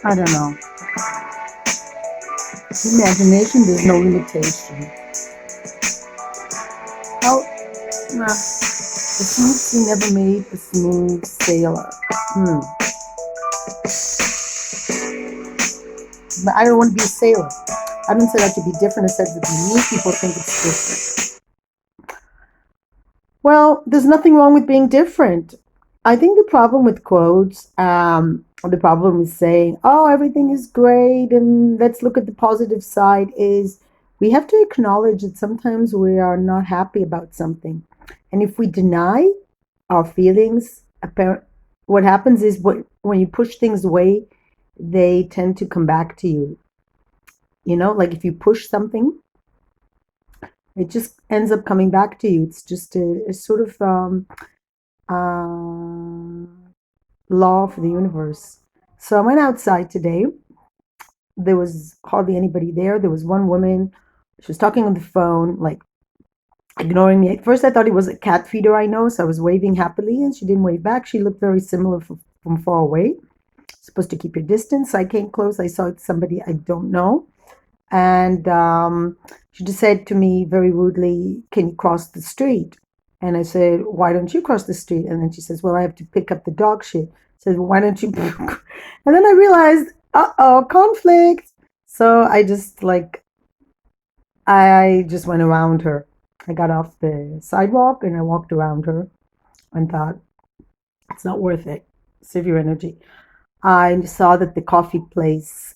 I don't know. Imagination, there's no limitation. How, nah, the smooth sea never made a smooth sailor. Hmm. But I don't want to be a sailor. I don't say that to be different. I said to be me. People think it's different. Well, there's nothing wrong with being different. I think the problem with quotes, or the problem with saying, oh, everything is great and let's look at the positive side, is we have to acknowledge that sometimes we are not happy about something. And if we deny our feelings, what happens is when you push things away, they tend to come back to you. You know, like if you push something, it just ends up coming back to you. It's just a sort of uh, law for the universe. So I went outside today. There was hardly anybody there. There was one woman. She was talking on the phone, like ignoring me. At first, I thought it was a cat feeder I know, so I was waving happily, and she didn't wave back. She looked very similar from far away. Supposed to keep your distance. I came close. I saw it's somebody I don't know. And she just said to me very rudely, can you cross the street? And I said, why don't you cross the street? And then she says, well, I have to pick up the dog shit. I said, well, why don't you? And then I realized, uh-oh, conflict. So I just went around her. I got off the sidewalk and I walked around her and thought, it's not worth it. Save your energy. I saw that the coffee place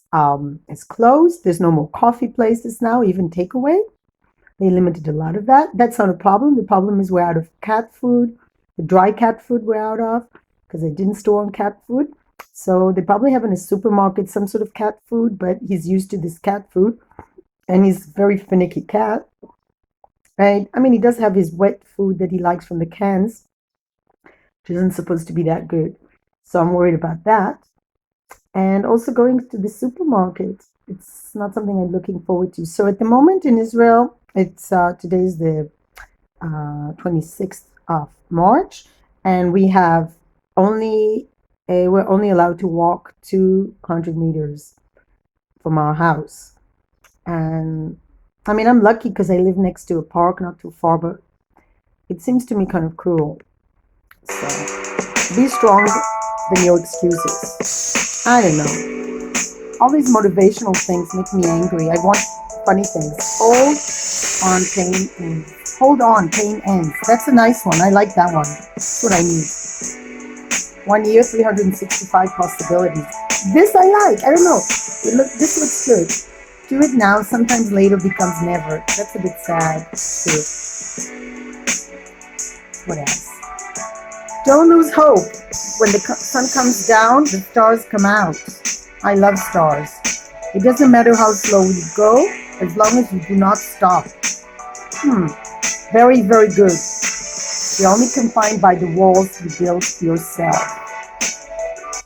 is closed. There's no more coffee places now, even takeaway. They limited a lot of that. That's not a problem. The problem is we're out of cat food. The dry cat food we're out of because they didn't store on cat food. So they probably have in a supermarket some sort of cat food, but he's used to this cat food and he's a very finicky cat. Right? I mean, he does have his wet food that he likes from the cans, which isn't supposed to be that good. So I'm worried about that. And also going to the supermarket. It's not something I'm looking forward to. So at the moment in Israel, it's today's the 26th of March, and we have only we're only allowed to walk 200 meters from our house. And I mean, I'm lucky because I live next to a park, not too far, but it seems to me kind of cruel. So be strong than your excuses. I don't know. All these motivational things make me angry. I want funny things. On, pain ends. Hold on, pain ends. That's a nice one. I like that one. That's what I need. 1 year, 365 possibilities. This I like. I don't know. This looks good. Do it now. Sometimes later becomes never. That's a bit sad. Too. What else? Don't lose hope. When the sun comes down, the stars come out. I love stars. It doesn't matter how slow you go, as long as you do not stop. Hmm. Very, very good. You're only confined by the walls you built yourself.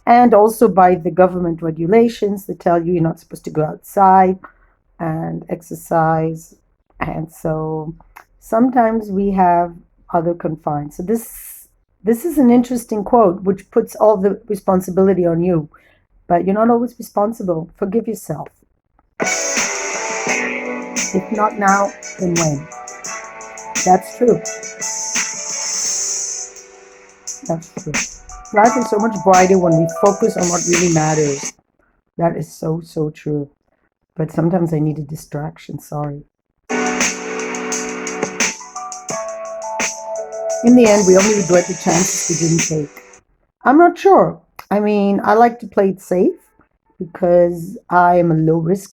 And also by the government regulations that tell you you're not supposed to go outside and exercise. And so sometimes we have other confines. So this is an interesting quote, which puts all the responsibility on you. But you're not always responsible. Forgive yourself. If not now, then when? That's true. That's true. Life is so much brighter when we focus on what really matters. That is so, so true. But sometimes I need a distraction, sorry. In the end, we only regret the chances we didn't take. I'm not sure. I mean, I like to play it safe because I am a low risk